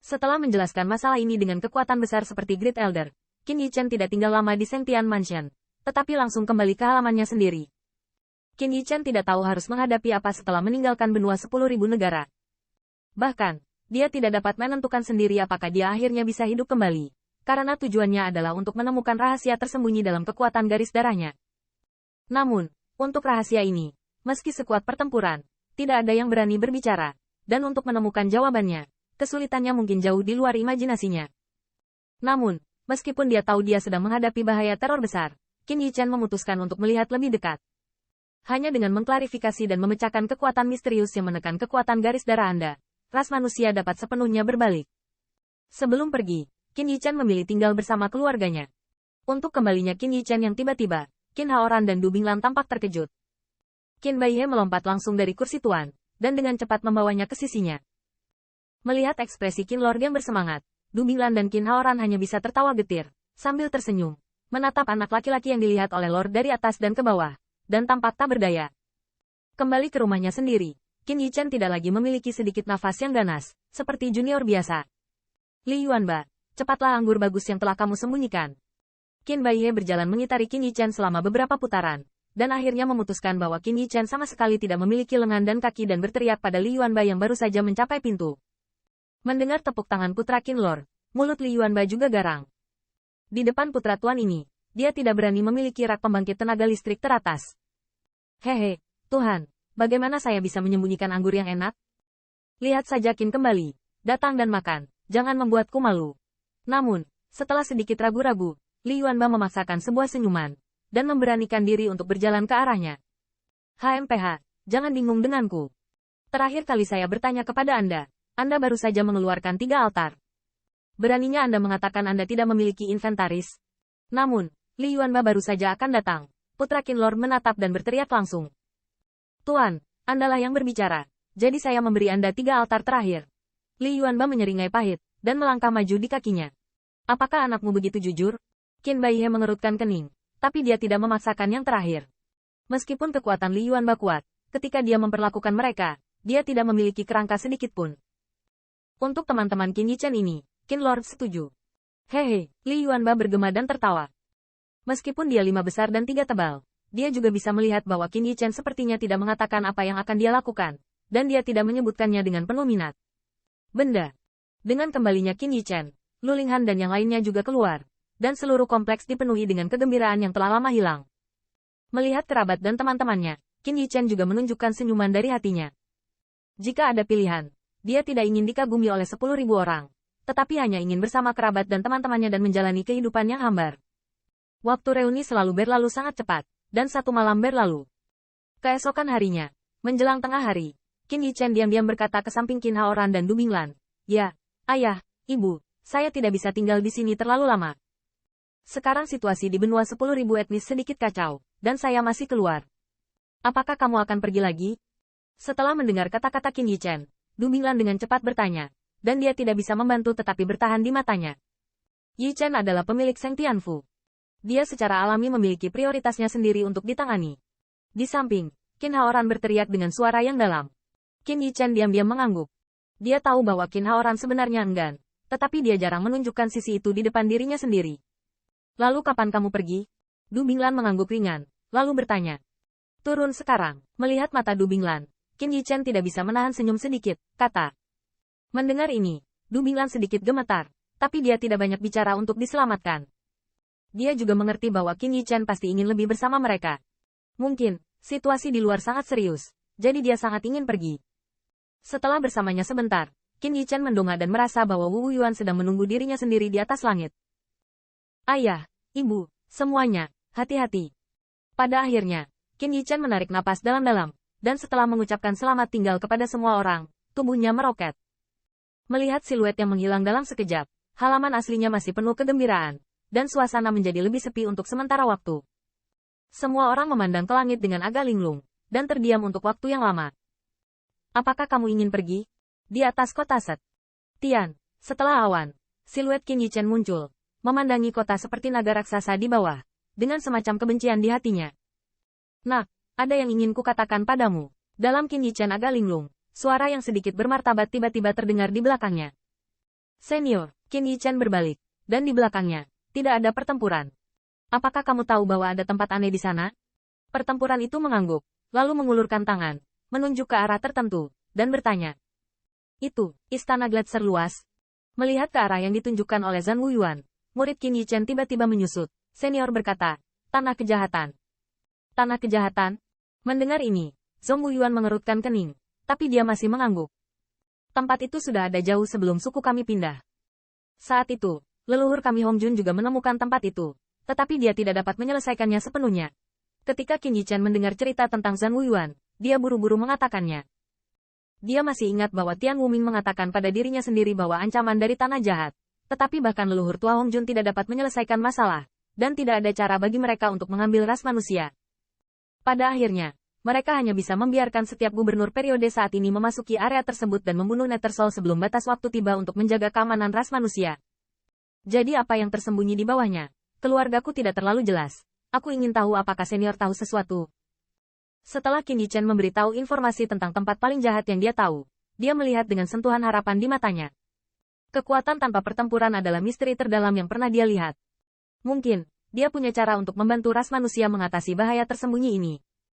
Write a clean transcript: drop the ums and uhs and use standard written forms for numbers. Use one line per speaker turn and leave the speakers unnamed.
Setelah menjelaskan masalah ini dengan kekuatan besar seperti Great Elder, Qin Yichen tidak tinggal lama di Sengtian Mansion, tetapi langsung kembali ke halamannya sendiri. Qin Yichen tidak tahu harus menghadapi apa setelah meninggalkan benua 10.000 negara. Bahkan, dia tidak dapat menentukan sendiri apakah dia akhirnya bisa hidup kembali, karena tujuannya adalah untuk menemukan rahasia tersembunyi dalam kekuatan garis darahnya. Namun, untuk rahasia ini, meski sekuat pertempuran, tidak ada yang berani berbicara, dan untuk menemukan jawabannya, kesulitannya mungkin jauh di luar imajinasinya. Namun, meskipun dia tahu dia sedang menghadapi bahaya teror besar, Qin Yichen memutuskan untuk melihat lebih dekat. Hanya dengan mengklarifikasi dan memecahkan kekuatan misterius yang menekan kekuatan garis darah Anda, ras manusia dapat sepenuhnya berbalik. Sebelum pergi, Qin Yichen memilih tinggal bersama keluarganya. Untuk kembalinya Qin Yichen yang tiba-tiba, Qin Haoran dan Du Binglan tampak terkejut. Qin Baihe melompat langsung dari kursi tuan, dan dengan cepat membawanya ke sisinya. Melihat ekspresi Qin Lord yang bersemangat, Du Binglan dan Qin Haoran hanya bisa tertawa getir, sambil tersenyum, menatap anak laki-laki yang dilihat oleh Lord dari atas dan ke bawah, dan tampak tak berdaya. Kembali ke rumahnya sendiri, Qin Yichen tidak lagi memiliki sedikit nafas yang ganas, seperti junior biasa. Li Yuanba, cepatlah anggur bagus yang telah kamu sembunyikan. Qin Baihe berjalan mengitari Qin Yichen selama beberapa putaran, dan akhirnya memutuskan bahwa Qin Yichen sama sekali tidak memiliki lengan dan kaki dan berteriak pada Li Yuanba yang baru saja mencapai pintu. Mendengar tepuk tangan putra Qin Lord, mulut Li Yuanba juga garang. Di depan putra tuan ini, dia tidak berani memiliki rak pembangkit tenaga listrik teratas. Hehe, Tuhan, bagaimana saya bisa menyembunyikan anggur yang enak? Lihat saja Qin kembali, datang dan makan, jangan membuatku malu. Namun, setelah sedikit ragu-ragu, Li Yuanba memaksakan sebuah senyuman, dan memberanikan diri untuk berjalan ke arahnya. HMPH, jangan bingung denganku. Terakhir kali saya bertanya kepada Anda baru saja mengeluarkan 3 altar. Beraninya Anda mengatakan Anda tidak memiliki inventaris. Namun, Li Yuanba baru saja akan datang. Putra Qin Lord menatap dan berteriak langsung. Tuan, Andalah yang berbicara. Jadi saya memberi Anda 3 altar terakhir. Li Yuanba menyeringai pahit, dan melangkah maju di kakinya. Apakah anakmu begitu jujur? Qin Baihe mengerutkan kening, tapi dia tidak memaksakan yang terakhir. Meskipun kekuatan Li Yuanba kuat, ketika dia memperlakukan mereka, dia tidak memiliki kerangka sedikit pun. Untuk teman-teman Qin Yichen ini, Qin Lord setuju. Hehe, Li Yuanba bergema dan tertawa. Meskipun dia 5 besar dan 3 tebal, dia juga bisa melihat bahwa Qin Yichen sepertinya tidak mengatakan apa yang akan dia lakukan, dan dia tidak menyebutkannya dengan penuh minat. Benda. Dengan kembalinya Qin Yichen, Lu Linghan dan yang lainnya juga keluar, dan seluruh kompleks dipenuhi dengan kegembiraan yang telah lama hilang. Melihat kerabat dan teman-temannya, Qin Yichen juga menunjukkan senyuman dari hatinya. Jika ada pilihan, dia tidak ingin dikagumi oleh 10.000 orang, tetapi hanya ingin bersama kerabat dan teman-temannya dan menjalani kehidupan yang hambar. Waktu reuni selalu berlalu sangat cepat, dan 1 malam berlalu. Keesokan harinya, menjelang tengah hari, Qin Yichen diam-diam berkata ke samping Qin Haoran dan Du Binglan, "Ya, ayah, ibu, saya tidak bisa tinggal di sini terlalu lama. Sekarang situasi di benua 10.000 etnis sedikit kacau, dan saya masih keluar. Apakah kamu akan pergi lagi?" Setelah mendengar kata-kata Qin Yichen, Du Binglan dengan cepat bertanya, dan dia tidak bisa membantu tetapi bertahan di matanya. Yichen adalah pemilik Seng Tianfu. Dia secara alami memiliki prioritasnya sendiri untuk ditangani. Di samping, Qin Haoran berteriak dengan suara yang dalam. Qin Yichen diam-diam mengangguk. Dia tahu bahwa Qin Haoran sebenarnya enggan, tetapi dia jarang menunjukkan sisi itu di depan dirinya sendiri. Lalu kapan kamu pergi? Du Binglan mengangguk ringan, lalu bertanya. Turun sekarang. Melihat mata Du Binglan, Qin Yichen tidak bisa menahan senyum sedikit, kata. Mendengar ini, Du Binglan sedikit gemetar, tapi dia tidak banyak bicara untuk diselamatkan. Dia juga mengerti bahwa Qin Yichen pasti ingin lebih bersama mereka. Mungkin, situasi di luar sangat serius, jadi dia sangat ingin pergi. Setelah bersamanya sebentar, Qin Yichen mendongak dan merasa bahwa Wu Yuan sedang menunggu dirinya sendiri di atas langit. Ayah, ibu, semuanya, hati-hati. Pada akhirnya, Qin Yichen menarik napas dalam-dalam, dan setelah mengucapkan selamat tinggal kepada semua orang, tubuhnya meroket. Melihat siluet yang menghilang dalam sekejap, halaman aslinya masih penuh kegembiraan, dan suasana menjadi lebih sepi untuk sementara waktu. Semua orang memandang ke langit dengan agak linglung, dan terdiam untuk waktu yang lama. Apakah kamu ingin pergi? Di atas kota Set. Tian, setelah awan, siluet Qin Yichen muncul, memandangi kota seperti naga raksasa di bawah, dengan semacam kebencian di hatinya. Nak, ada yang ingin kukatakan padamu. Dalam Qin Yichen agak linglung, suara yang sedikit bermartabat tiba-tiba terdengar di belakangnya. Senior, Qin Yichen berbalik, dan di belakangnya, tidak ada pertempuran. Apakah kamu tahu bahwa ada tempat aneh di sana? Pertempuran itu mengangguk, lalu mengulurkan tangan, menunjuk ke arah tertentu, dan bertanya. Itu, istana Gletser luas. Melihat ke arah yang ditunjukkan oleh Zhang Wuyuan, murid Qin Yichen tiba-tiba menyusut. Senior berkata, tanah kejahatan. Tanah kejahatan? Mendengar ini, Zhang Wuyuan mengerutkan kening, tapi dia masih mengangguk. Tempat itu sudah ada jauh sebelum suku kami pindah. Saat itu, leluhur kami Hong Jun juga menemukan tempat itu, tetapi dia tidak dapat menyelesaikannya sepenuhnya. Ketika Qin Yichen mendengar cerita tentang Zhang Wuyuan, dia buru-buru mengatakannya. Dia masih ingat bahwa Tian Wuming mengatakan pada dirinya sendiri bahwa ancaman dari tanah jahat. Tetapi bahkan leluhur tua Hong Jun tidak dapat menyelesaikan masalah, dan tidak ada cara bagi mereka untuk mengambil ras manusia. Pada akhirnya, mereka hanya bisa membiarkan setiap gubernur periode saat ini memasuki area tersebut dan membunuh Netersol sebelum batas waktu tiba untuk menjaga keamanan ras manusia. Jadi apa yang tersembunyi di bawahnya? Keluargaku tidak terlalu jelas. Aku ingin tahu apakah senior tahu sesuatu. Setelah Qin Yichen memberitahu informasi tentang tempat paling jahat yang dia tahu, dia melihat dengan sentuhan harapan di matanya. Kekuatan tanpa pertempuran adalah misteri terdalam yang pernah dia lihat. Mungkin, dia punya cara untuk membantu ras manusia mengatasi bahaya tersembunyi ini.